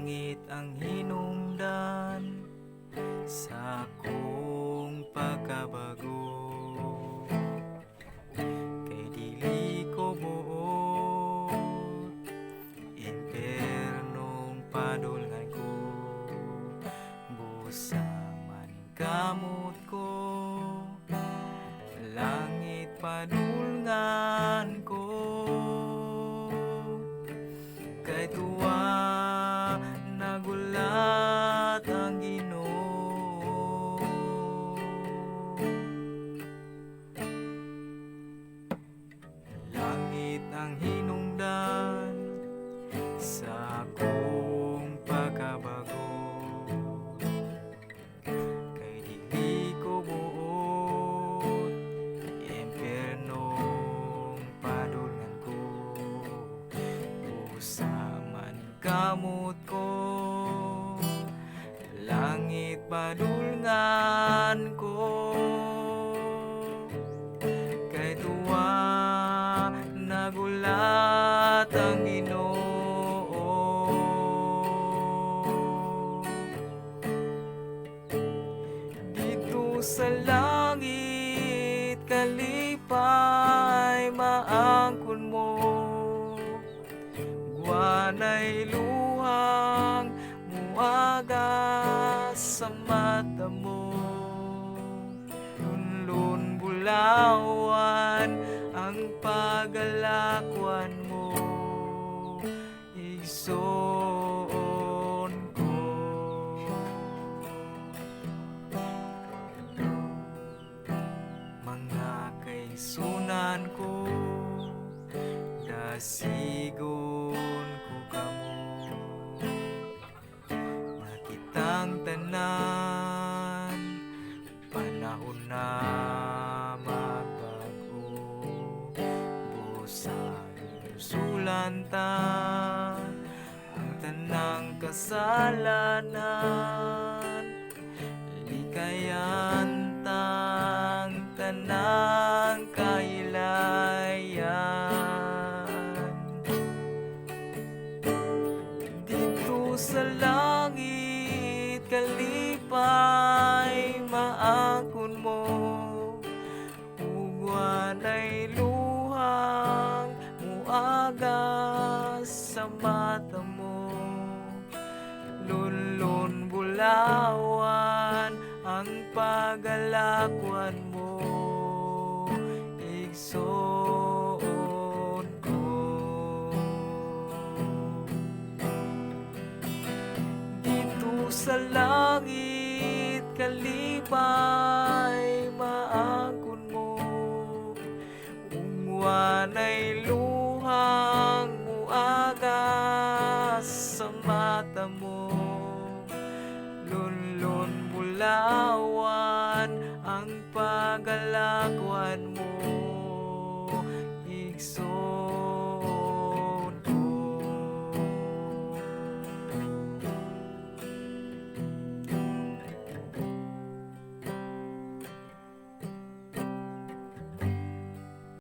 langit ang hinungdan sa akong pagkabago. Kay dili ko buot impernong padulngan ko, busa man kamot ko, langit padulngan ko. Kay tuwa nagulat ang Ginoo, langit ang hinungdan sa akong pagkabago. Kay dili ko buot impernong padulngan ko, busa man kamot ko, langit padulngan ko. Kay tuwa nagulat ang Ginoo, dito sa langit kalipay maangkon mo, guwanay luhang muaga sa mata mo, lunlun bulawan ang pagalakwan mo, igsoon ko. Mga kaisunan ko, dasigon ko kamo, nakitang tanan, panahon na magbago, busa sulanta ang tanang kasalanan, likayan tang tanang kailayan. Dito sa langit kalipay maangkon mo, ugwanay luhang muaga sa mata mo, lunlun bulawan ang pagalakwan mo, igsoon ko. Dito sa langit kalipay maangkon mo, ungwanay luhang muaga sa mata mo, lunlun bulawan